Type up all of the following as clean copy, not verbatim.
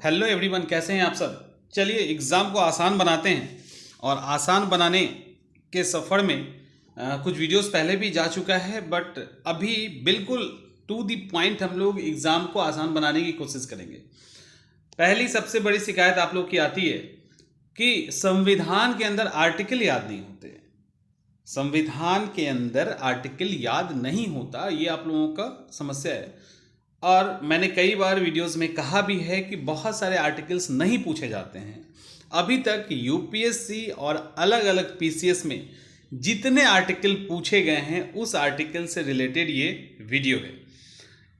Hello everyone, कैसे हैं आप सब। चलिए एग्ज़ाम को आसान बनाते हैं। और आसान बनाने के सफ़र में कुछ वीडियोस पहले भी जा चुका है, बट अभी बिल्कुल टू द पॉइंट हम लोग एग्ज़ाम को आसान बनाने की कोशिश करेंगे। पहली सबसे बड़ी शिकायत आप लोग की आती है कि संविधान के अंदर आर्टिकल याद नहीं होते। संविधान के अंदर आर्टिकल याद नहीं होता, ये आप लोगों का समस्या है। और मैंने कई बार वीडियोस में कहा भी है कि बहुत सारे आर्टिकल्स नहीं पूछे जाते हैं। अभी तक यूपीएससी और अलग अलग पीसीएस में जितने आर्टिकल पूछे गए हैं उस आर्टिकल से रिलेटेड ये वीडियो है।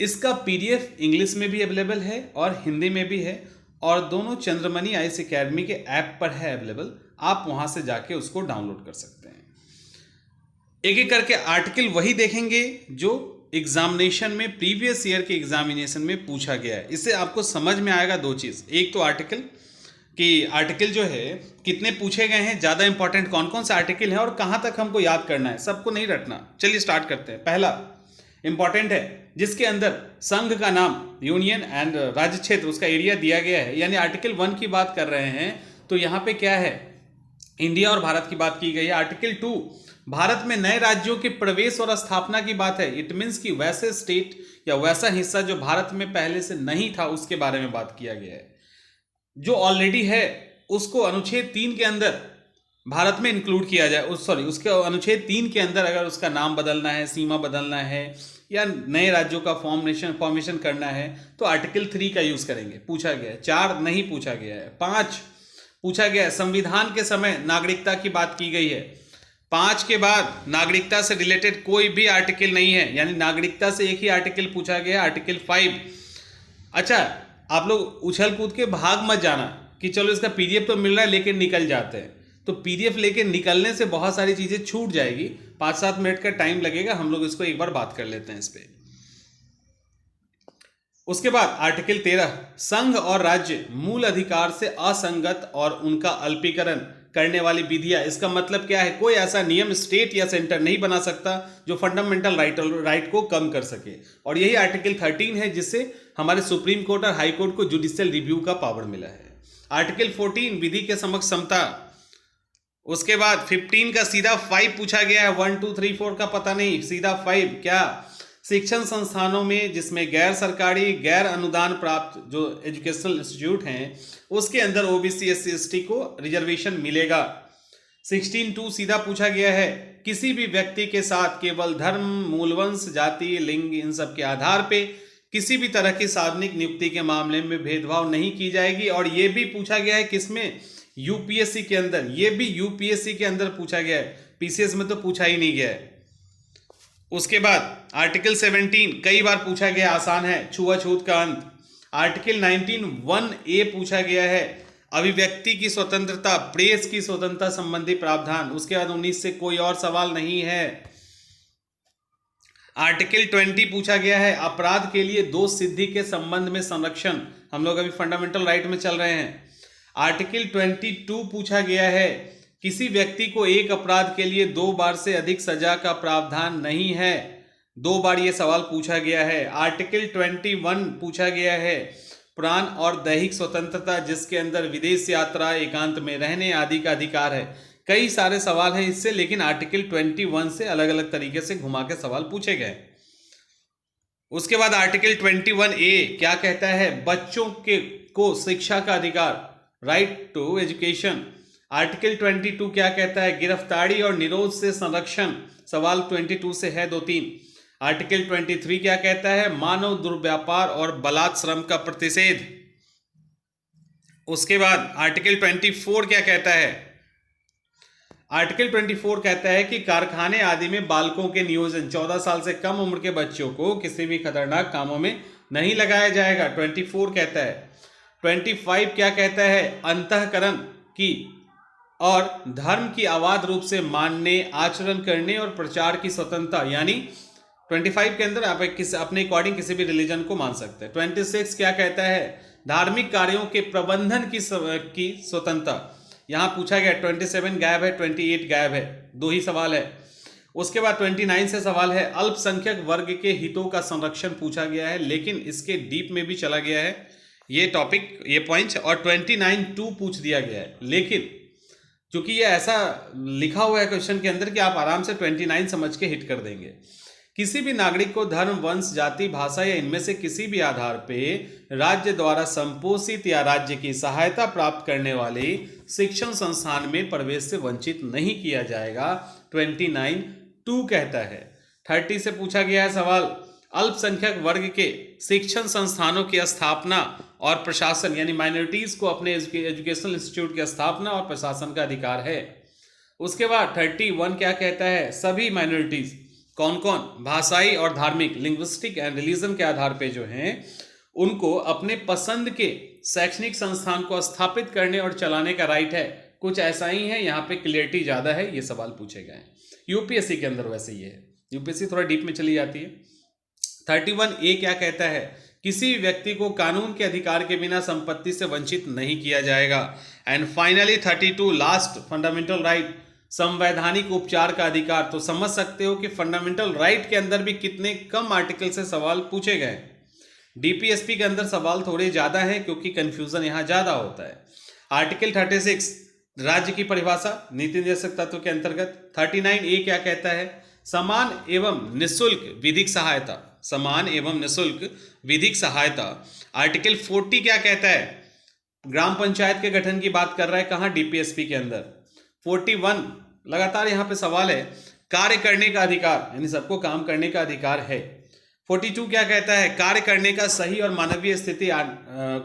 इसका पीडीएफ इंग्लिश में भी अवेलेबल है और हिंदी में भी है, और दोनों चंद्रमणि आईएएस एकेडमी के ऐप पर है अवेलेबल। आप वहां से जाके उसको डाउनलोड कर सकते हैं। एक एक करके आर्टिकल वही देखेंगे जो एग्जामिनेशन में, प्रीवियस ईयर के एग्जामिनेशन में पूछा गया है। इससे आपको समझ में आएगा दो चीज़। एक तो आर्टिकल कि आर्टिकल जो है कितने पूछे गए हैं, ज़्यादा इंपॉर्टेंट कौन कौन सा आर्टिकल है और कहाँ तक हमको याद करना है, सबको नहीं रटना। चलिए स्टार्ट करते हैं। पहला इंपॉर्टेंट है जिसके अंदर संघ का नाम, यूनियन एंड राज्य क्षेत्र, उसका एरिया दिया गया है। यानी आर्टिकल 1 की बात कर रहे हैं तो यहाँ पे क्या है, इंडिया और भारत की बात की गई है। आर्टिकल 2 भारत में नए राज्यों के प्रवेश और स्थापना की बात है। इट मीन्स कि वैसे स्टेट या वैसा हिस्सा जो भारत में पहले से नहीं था उसके बारे में बात किया गया है। जो ऑलरेडी है उसको अनुच्छेद 3 के अंदर भारत में इंक्लूड किया जाए, उसके अनुच्छेद 3 के अंदर अगर उसका नाम बदलना है, सीमा बदलना है या नए राज्यों का फॉर्मेशन करना है तो आर्टिकल 3 का यूज करेंगे। पूछा गया है। 4 नहीं पूछा गया है। 5 पूछा गया है, संविधान के समय नागरिकता की बात की गई है। 5 के बाद नागरिकता से रिलेटेड कोई भी आर्टिकल नहीं है, यानी नागरिकता से एक ही आर्टिकल पूछा गया, आर्टिकल 5। अच्छा, आप लोग उछल कूद के भाग मत जाना कि चलो इसका पीडीएफ तो मिल रहा है लेकिन निकल जाते हैं। तो पीडीएफ लेके निकलने से बहुत सारी चीजें छूट जाएगी। 5-7 मिनट का टाइम लगेगा, हम लोग इसको एक बार बात कर लेते हैं इस पे। उसके बाद आर्टिकल 13, संघ और राज्य मूल अधिकार से असंगत और उनका अल्पीकरण करने वाली विधियां। इसका मतलब क्या है, कोई ऐसा नियम स्टेट या सेंटर नहीं बना सकता जो फंडामेंटल राइट को कम कर सके। और यही आर्टिकल 13 है जिससे हमारे सुप्रीम कोर्ट और हाई कोर्ट को जुडिशियल रिव्यू का पावर मिला है। आर्टिकल 14 विधि के समक्ष समता। उसके बाद 15 का सीधा 5 पूछा गया है। 1 2 3 4 का पता नहीं, सीधा 5। क्या, शिक्षण संस्थानों में जिसमें गैर सरकारी, गैर अनुदान प्राप्त जो एजुकेशनल इंस्टीट्यूट हैं उसके अंदर ओबीसी एससी एसटी को रिजर्वेशन मिलेगा। 16(2) सीधा पूछा गया है, किसी भी व्यक्ति के साथ केवल धर्म, मूलवंश, जाति, लिंग, इन सब के आधार पे किसी भी तरह की सार्वजनिक नियुक्ति के मामले में भेदभाव नहीं की जाएगी। और ये भी पूछा गया है किसमें, यूपीएससी के अंदर। ये भी यूपीएससी के अंदर पूछा गया है, पीसीएस में तो पूछा ही नहीं गया है। उसके बाद आर्टिकल 17 कई बार पूछा गया, आसान है, छुआछूत का अंत। आर्टिकल 19(1)(a) पूछा गया है, अभिव्यक्ति की स्वतंत्रता, प्रेस की स्वतंत्रता संबंधी प्रावधान। उसके बाद 19 से कोई और सवाल नहीं है। आर्टिकल 20 पूछा गया है, अपराध के लिए दोष सिद्धि के संबंध में संरक्षण। हम लोग अभी फंडामेंटल राइट में चल रहे हैं। आर्टिकल 22 पूछा गया है, किसी व्यक्ति को एक अपराध के लिए 2 बार से अधिक सजा का प्रावधान नहीं है। 2 बार ये सवाल पूछा गया है। आर्टिकल 21 पूछा गया है, प्राण और दैहिक स्वतंत्रता, जिसके अंदर विदेश यात्रा, एकांत में रहने आदि का अधिकार है। कई सारे सवाल हैं इससे, लेकिन आर्टिकल 21 से अलग अलग तरीके से घुमा के सवाल पूछे गए। उसके बाद आर्टिकल 21(a) क्या कहता है, बच्चों को शिक्षा का अधिकार, राइट टू एजुकेशन। आर्टिकल 22 क्या कहता है, गिरफ्तारी और निरोध से संरक्षण। सवाल 22 से है 2-3। आर्टिकल 23 क्या कहता है, मानव दुर्व्यापार और बलात् श्रम का प्रतिषेध। उसके बाद आर्टिकल 24 क्या कहता है, आर्टिकल 24 कहता है कि कारखाने आदि में बालकों के नियोजन, 14 साल से कम उम्र के बच्चों को किसी भी खतरनाक कामों में नहीं लगाया जाएगा। 24 कहता है। 25 क्या कहता है, अंतःकरण की और धर्म की अबाध रूप से मानने, आचरण करने और प्रचार की स्वतंत्रता। यानी 25 के अंदर आप अपने अकॉर्डिंग किसी भी रिलीजन को मान सकते हैं। 26 क्या कहता है, धार्मिक कार्यों के प्रबंधन की स्वतंत्रता। यहां पूछा गया, 27 गायब है, 28 गायब है, 2 ही सवाल है। उसके बाद 29 से सवाल है, अल्पसंख्यक वर्ग के हितों का संरक्षण पूछा गया है, लेकिन इसके डीप में भी चला गया है। ये टॉपिक, ये पॉइंट, और 29(2) पूछ दिया गया है, लेकिन क्योंकि ये ऐसा लिखा हुआ है क्वेश्चन के अंदर कि आप आराम से 29 समझ के हिट कर देंगे। किसी भी नागरिक को धर्म, वंश, जाति, भाषा या इनमें से किसी भी आधार पे राज्य द्वारा संपोषित या राज्य की सहायता प्राप्त करने वाली शिक्षण संस्थान में प्रवेश से वंचित नहीं किया जाएगा, 29(2) कहता है। 30 से पूछा गया है सवाल, अल्पसंख्यक वर्ग के शिक्षण संस्थानों की स्थापना और प्रशासन, यानी माइनॉरिटीज को अपने एजुकेशनल इंस्टीट्यूट की स्थापना और प्रशासन का अधिकार है। उसके बाद 31 क्या कहता है, सभी माइनॉरिटीज कौन कौन, भाषाई और धार्मिक, लिंग्विस्टिक एंड रिलीजन के आधार पे जो हैं, उनको अपने पसंद के शैक्षणिक संस्थान को स्थापित करने और चलाने का राइट है। कुछ ऐसा ही है, यहाँ पे क्लियरिटी ज्यादा है, ये सवाल पूछे गए हैं यूपीएससी के अंदर। वैसे ही है, यूपीएससी थोड़ा डीप में चली जाती है। 31A क्या कहता है, किसी व्यक्ति को कानून के अधिकार के बिना संपत्ति से वंचित नहीं किया जाएगा। And finally 32 last, fundamental right, संवैधानिक उपचार का अधिकार। तो समझ सकते हो कि फंडामेंटल राइट के अंदर भी कितने कम आर्टिकल से सवाल पूछे गए। डीपीएसपी के अंदर सवाल थोड़े ज्यादा हैं क्योंकि कंफ्यूजन यहां ज्यादा होता है। आर्टिकल 36 राज्य की परिभाषा नीति निर्देशक तत्व के अंतर्गत। 39A क्या कहता है, समान एवं निःशुल्क विधिक सहायता, समान एवं निःशुल्क विधिक सहायता। आर्टिकल 40 क्या कहता है, ग्राम पंचायत के गठन की बात कर रहा है, कहां, डीपीएसपी के अंदर। 41 लगातार यहां पे सवाल है, कार्य करने का अधिकार, यानी सबको काम करने का अधिकार है। 42 क्या कहता है, कार्य करने का सही और मानवीय स्थिति।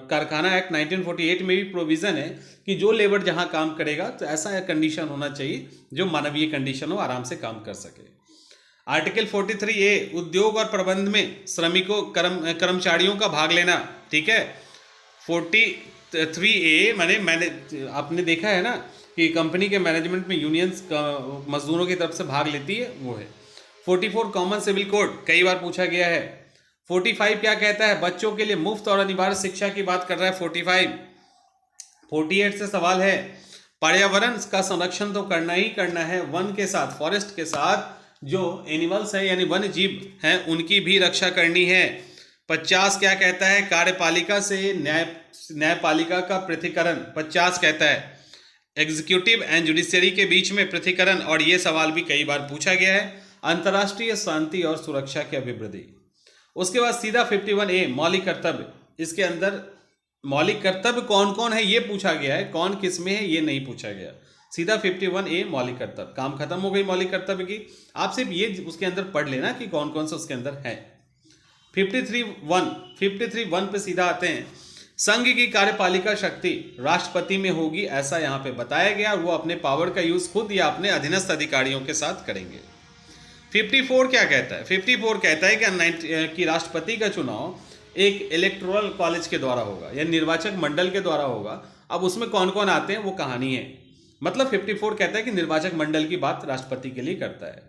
कारखाना एक्ट 1948 में भी प्रोविजन है कि जो लेबर जहां काम करेगा तो ऐसा कंडीशन होना चाहिए जो मानवीय कंडीशन हो, आराम से काम कर सके। आर्टिकल 43A उद्योग और प्रबंध में श्रमिकों, कर्मचारियों का भाग लेना, ठीक है। 43A मैंने आपने देखा है ना कि कंपनी के मैनेजमेंट में यूनियंस मजदूरों की तरफ से भाग लेती है, वो है। 44 कॉमन सिविल कोड, कई बार पूछा गया है। 45 क्या कहता है, बच्चों के लिए मुफ्त और अनिवार्य शिक्षा की बात कर रहा है 45। 48 से सवाल है, पर्यावरण का संरक्षण तो करना ही करना है, वन के साथ, फॉरेस्ट के साथ जो एनिमल्स है यानी वन्य जीव हैं उनकी भी रक्षा करनी है। 50 क्या कहता है, कार्यपालिका से न्यायपालिका का पृथकीकरण। 50 कहता है एग्जीक्यूटिव एंड जुडिशरी के बीच में पृथकीकरण, और ये सवाल भी कई बार पूछा गया है। अंतर्राष्ट्रीय शांति और सुरक्षा की अभिवृद्धि। उसके बाद सीधा 51A मौलिक कर्तव्य, इसके अंदर मौलिक कर्तव्य कौन कौन है ये पूछा गया है, कौन किस में है ये नहीं पूछा गया। सीधा 51A मौलिक कर्तव्य, काम खत्म हो गई मौलिक कर्तव्य की। आप सिर्फ ये उसके अंदर पढ़ लेना कि कौन कौन सा उसके अंदर है। 53(1) पे सीधा आते हैं, संघ की कार्यपालिका शक्ति राष्ट्रपति में होगी, ऐसा यहाँ पे बताया गया। वो अपने पावर का यूज खुद या अपने अधीनस्थ अधिकारियों के साथ करेंगे। 54 क्या कहता है, 54 कहता है कि राष्ट्रपति का चुनाव एक इलेक्टोरल कॉलेज के द्वारा होगा या निर्वाचक मंडल के द्वारा होगा। अब उसमें कौन कौन आते हैं वो कहानी है, मतलब 54 कहता है कि निर्वाचक मंडल की बात राष्ट्रपति के लिए करता है।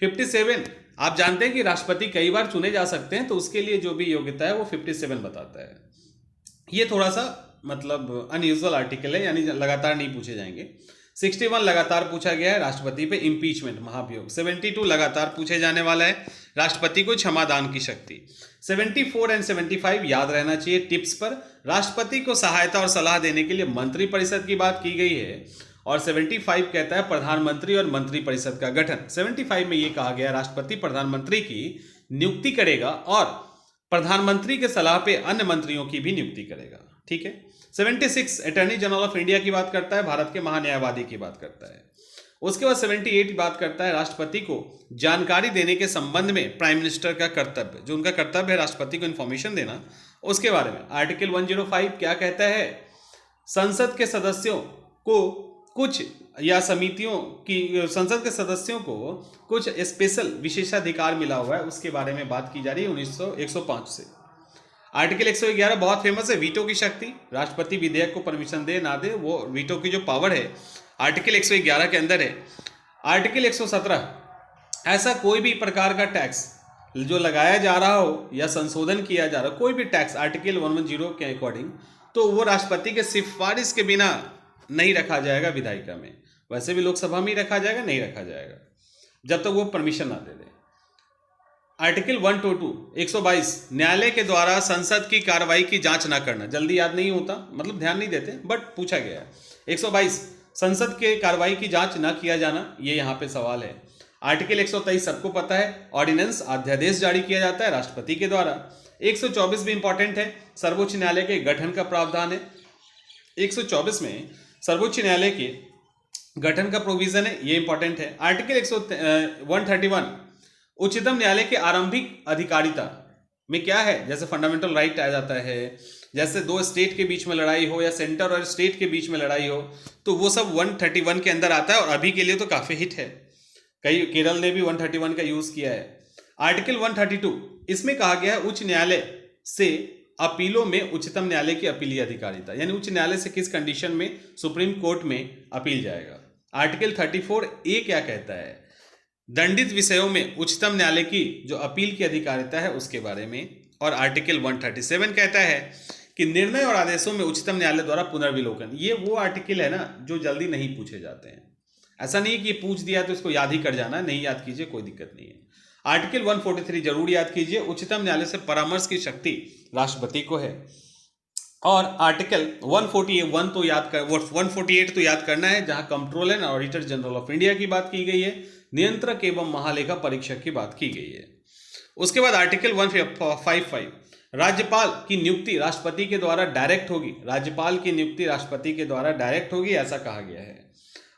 57 आप जानते हैं कि राष्ट्रपति कई बार चुने जा सकते हैं, तो उसके लिए जो भी योग्यता है वो 57 बताता है। ये थोड़ा सा मतलब अनयूजुअल आर्टिकल है, यानी लगातार नहीं पूछे जाएंगे। 61 लगातार पूछा गया है राष्ट्रपति पे इम्पीचमेंट, महाभियोग। 72 लगातार पूछे जाने वाला है, राष्ट्रपति को क्षमादान की शक्ति। 74 एंड 75 याद रहना चाहिए टिप्स पर। राष्ट्रपति को सहायता और सलाह देने के लिए मंत्रिपरिषद की बात की गई है। और 75 कहता है प्रधानमंत्री और मंत्रिपरिषद का गठन। 75 में यह कहा गया राष्ट्रपति प्रधानमंत्री की नियुक्ति करेगा और प्रधानमंत्री के सलाह पे अन्य मंत्रियों की भी नियुक्ति करेगा, ठीक है। 76 अटॉर्नी जनरल ऑफ इंडिया की बात करता है, भारत के महान्यायवादी की बात करता है। उसके बाद 78 बात करता है राष्ट्रपति को जानकारी देने के संबंध में प्राइम मिनिस्टर का कर्तव्य, जो उनका कर्तव्य है राष्ट्रपति को इंफॉर्मेशन देना, उसके बारे में। आर्टिकल 105 क्या कहता है, संसद के सदस्यों को कुछ या समितियों की, संसद के सदस्यों को कुछ स्पेशल विशेषाधिकार मिला हुआ है, उसके बारे में बात की जा रही है 105 से। आर्टिकल 111 बहुत फेमस है, वीटो की शक्ति, राष्ट्रपति विधेयक को परमिशन दे ना दे, वो वीटो की जो पावर है आर्टिकल 111 के अंदर है। आर्टिकल 117 ऐसा कोई भी प्रकार का टैक्स जो लगाया जा रहा हो या संशोधन किया जा रहा हो, कोई भी टैक्स आर्टिकल 110 के अकॉर्डिंग, तो वो राष्ट्रपति के सिफारिश के बिना नहीं रखा जाएगा विधायिका में। वैसे भी लोकसभा में ही रखा जाएगा, नहीं रखा जाएगा जब तक वो परमिशन ना दे दे। आर्टिकल 122 न्यायालय के द्वारा संसद की कार्रवाई की जांच न करना। जल्दी याद नहीं होता, मतलब ध्यान नहीं देते, बट पूछा गया है। 122 संसद के कार्रवाई की जांच न किया जाना, ये यहाँ पे सवाल है। आर्टिकल 123 सबको पता है, ऑर्डिनेंस अध्यादेश जारी किया जाता है राष्ट्रपति के द्वारा। 124 भी इंपॉर्टेंट है, सर्वोच्च न्यायालय के गठन का प्रावधान है। 124 में सर्वोच्च न्यायालय के गठन का प्रोविजन है, ये इंपॉर्टेंट है। आर्टिकल 131 उच्चतम न्यायालय के आरंभिक अधिकारिता में क्या है, जैसे फंडामेंटल राइट आ जाता है, जैसे दो स्टेट के बीच में लड़ाई हो या सेंटर और स्टेट के बीच में लड़ाई हो, तो वो सब 131 के अंदर आता है और अभी के लिए तो काफी हिट है। कई केरल ने भी 131 का यूज किया है। आर्टिकल 132 इसमें कहा गया है उच्च न्यायालय से अपीलों में उच्चतम न्यायालय की अपीलीय अधिकारिता, यानी उच्च न्यायालय से किस कंडीशन में सुप्रीम कोर्ट में अपील जाएगा। आर्टिकल 34A क्या कहता है, दंडित विषयों में उच्चतम न्यायालय की जो अपील की अधिकारिता है उसके बारे में। और आर्टिकल 137 कहता है कि निर्णय और आदेशों में उच्चतम न्यायालय द्वारा पुनर्विलोकन। ये वो आर्टिकल है ना जो जल्दी नहीं पूछे जाते हैं। ऐसा नहीं है कि पूछ दिया तो इसको याद ही कर जाना, नहीं याद कीजिए, कोई दिक्कत नहीं है। आर्टिकल 143 जरूर याद कीजिए, उच्चतम न्यायालय से परामर्श की शक्ति राष्ट्रपति को है। और आर्टिकल 148 तो याद कर 148 तो याद करना है, जहां controller and auditor general of India की बात की गई है, नियंत्रक एवं महालेखा परीक्षक की बात की गई है। उसके बाद आर्टिकल 155 राज्यपाल की नियुक्ति राष्ट्रपति के द्वारा डायरेक्ट होगी। राज्यपाल की नियुक्ति राष्ट्रपति के द्वारा डायरेक्ट होगी, ऐसा कहा गया है।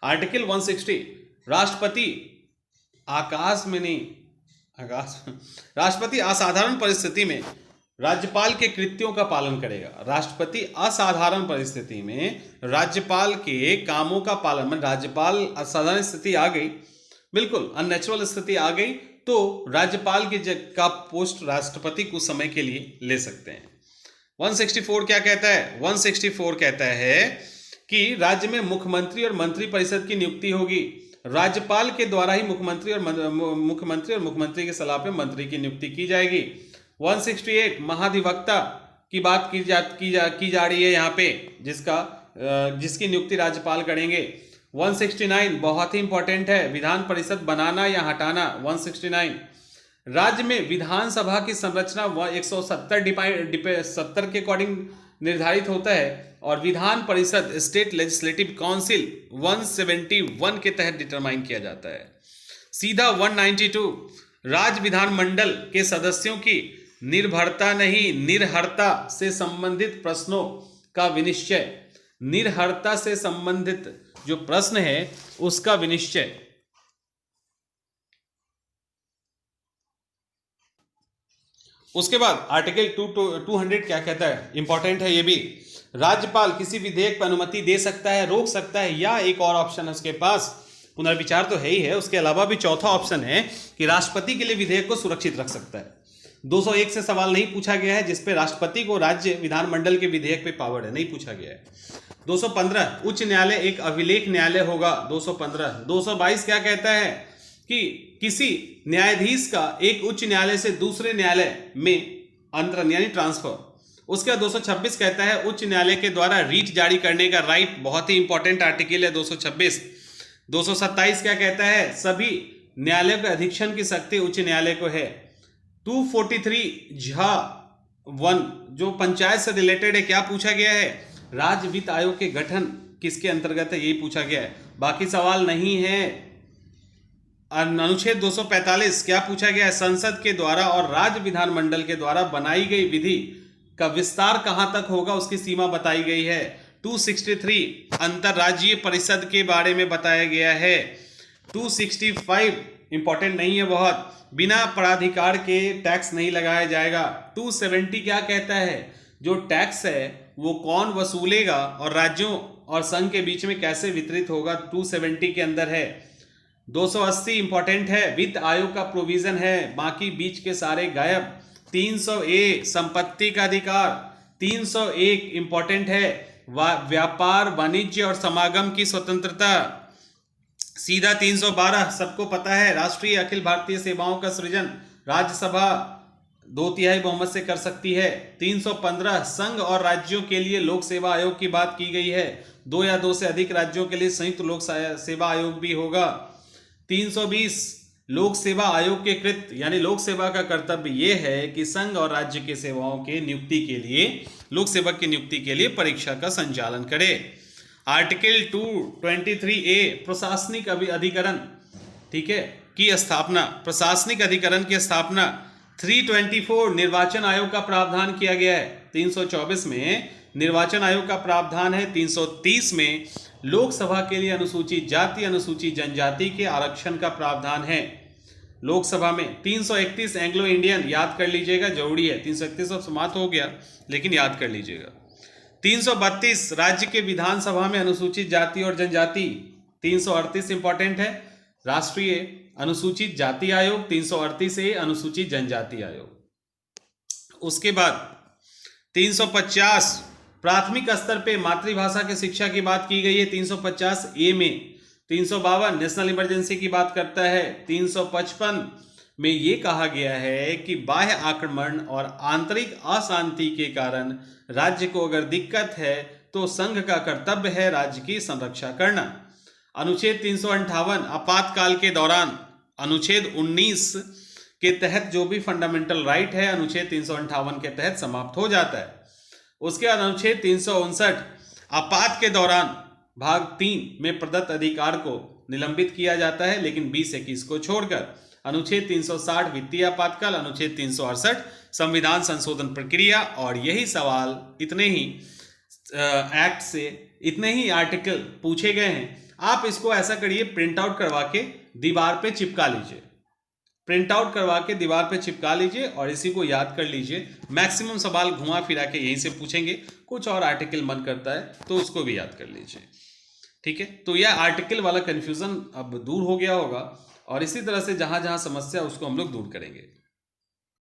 आर्टिकल 160 राष्ट्रपति आकाश में नहीं, राष्ट्रपति असाधारण परिस्थिति में राज्यपाल के कृत्यों का पालन करेगा। राष्ट्रपति असाधारण परिस्थिति में राज्यपाल के कामों का पालन, राज्यपाल असाधारण स्थिति आ गई, बिल्कुल अननेचुरल स्थिति आ गई, तो राज्यपाल की का पोस्ट राष्ट्रपति कुछ समय के लिए ले सकते हैं। 164 क्या कहता है, 164 कहता है कि राज्य में मुख्यमंत्री और मंत्री परिषद की नियुक्ति होगी। राज्यपाल के द्वारा ही मुख्यमंत्री और मुख्यमंत्री की सलाह पे मंत्री की नियुक्ति की जाएगी। 168 महाधिवक्ता की बात की जा रही है यहाँ पे, जिसकी नियुक्ति राज्यपाल करेंगे। 169 बहुत ही इंपॉर्टेंट है, विधान परिषद बनाना या हटाना। 169 राज्य में विधानसभा की संरचना 170 के अकॉर्डिंग निर्धारित होता है और Vidhan Parishad state legislative council 171 के तहत डिटरमाइन किया जाता है। सीधा 192 राज्य विधानमंडल के सदस्यों की निर्भरता नहीं निर्हरता से संबंधित प्रश्नों का विनिश्चय, निर्हरता से संबंधित जो प्रश्न है उसका विनिश्चय। उसके बाद आर्टिकल 200 क्या कहता है, इंपॉर्टेंट है ये भी, राज्यपाल किसी विधेयक पर अनुमति दे सकता है, रोक सकता है, या एक और ऑप्शन है उसके पास, पुनर्विचार तो है ही है, उसके अलावा भी चौथा ऑप्शन है कि राष्ट्रपति के लिए विधेयक को सुरक्षित रख सकता है। 201 से सवाल नहीं पूछा गया है जिसपे राष्ट्रपति को राज्य विधानमंडल के विधेयक पे पावर है, नहीं पूछा गया है। 215 उच्च न्यायालय एक अभिलेख न्यायालय होगा। 215 222 क्या कहता है कि किसी न्यायाधीश का एक उच्च न्यायालय से दूसरे न्यायालय में अंतरण यानी ट्रांसफर। उसके बाद 226 कहता है उच्च न्यायालय के द्वारा रीट जारी करने का राइट, बहुत ही इंपॉर्टेंट आर्टिकल है 226। 227 क्या कहता है, सभी न्यायालय के अधीक्षण की शक्ति उच्च न्यायालय को है। 243 झा 1 जो पंचायत से रिलेटेड है, क्या पूछा गया है, राज्य वित्त आयोग के गठन किसके अंतर्गत है, यही पूछा गया है, बाकी सवाल नहीं है। अनुच्छेद 245 क्या पूछा गया है, संसद के द्वारा और राज्य विधानमंडल के द्वारा बनाई गई विधि का विस्तार कहां तक होगा उसकी सीमा बताई गई है। 263 अंतरराज्यीय परिषद के बारे में बताया गया है। 265 इंपॉर्टेंट नहीं है बहुत, बिना प्राधिकार के टैक्स नहीं लगाया जाएगा। 270 क्या कहता है, जो टैक्स है वो कौन वसूलेगा और राज्यों और संघ के बीच में कैसे वितरित होगा, 270 के अंदर है। 280 इंपॉर्टेंट है, वित्त आयोग का प्रोविजन है, बाकी बीच के सारे गायब। 300A संपत्ति का अधिकार। 301 इंपॉर्टेंट है, व्यापार वाणिज्य और समागम की स्वतंत्रता। सीधा 312 सबको पता है, राष्ट्रीय अखिल भारतीय सेवाओं का सृजन राज्यसभा 2/3 बहुमत से कर सकती है। 315 संघ और राज्यों के लिए लोक सेवा आयोग की बात की गई है, 2 या 2 से अधिक राज्यों के लिए संयुक्त लोक सेवा आयोग भी होगा। 320 लोक सेवा आयोग के कृत यानी लोक सेवा का कर्तव्य ये है कि संघ और राज्य के सेवाओं के नियुक्ति के लिए, लोक सेवक की नियुक्ति के लिए परीक्षा का संचालन करे। आर्टिकल 223A प्रशासनिक अधिकरण, ठीक है, की स्थापना, प्रशासनिक अधिकरण की स्थापना। 324 निर्वाचन आयोग का प्रावधान किया गया है। 324 में निर्वाचन आयोग का प्रावधान है। 330 में लोकसभा के लिए अनुसूचित जाति अनुसूचित जनजाति के आरक्षण का प्रावधान है लोकसभा में। 331 एंग्लो इंडियन, याद कर लीजिएगा, जरूरी है। 331 अब समाप्त हो गया लेकिन याद कर लीजिएगा। 332 राज्य के विधानसभा में अनुसूचित जाति और जनजाति। 338 इंपॉर्टेंट है, राष्ट्रीय अनुसूचित जाति आयोग। 338A अनुसूचित जनजाति आयोग। उसके बाद 350 प्राथमिक स्तर पे मातृभाषा की शिक्षा की बात की गई है 350A में। 352 नेशनल इमरजेंसी की बात करता है। 355 में ये कहा गया है कि बाह्य आक्रमण और आंतरिक अशांति के कारण राज्य को अगर दिक्कत है तो संघ का कर्तव्य है राज्य की संरक्षा करना। अनुच्छेद 358 आपातकाल के दौरान, अनुच्छेद 19 के तहत जो भी फंडामेंटल राइट है अनुच्छेद 358 के तहत समाप्त हो जाता है। उसके बाद अनुच्छेद 359 आपात के दौरान भाग 3 में प्रदत्त अधिकार को निलंबित किया जाता है लेकिन 2021 को छोड़कर। अनुच्छेद 360 वित्तीय आपातकाल, अनुच्छेद 368 संविधान संशोधन प्रक्रिया। और यही सवाल इतने ही एक्ट से इतने ही आर्टिकल पूछे गए हैं। आप इसको ऐसा करिए, प्रिंट आउट करवा के दीवार पे चिपका लीजिए, प्रिंट आउट करवा के दीवार पे चिपका लीजिए और इसी को याद कर लीजिए। मैक्सिमम सवाल घुमा फिरा के यहीं से पूछेंगे। कुछ और आर्टिकल मन करता है तो उसको भी याद कर लीजिए, ठीक है। तो यह आर्टिकल वाला कंफ्यूजन अब दूर हो गया होगा और इसी तरह से जहां जहां समस्या उसको हम लोग दूर करेंगे।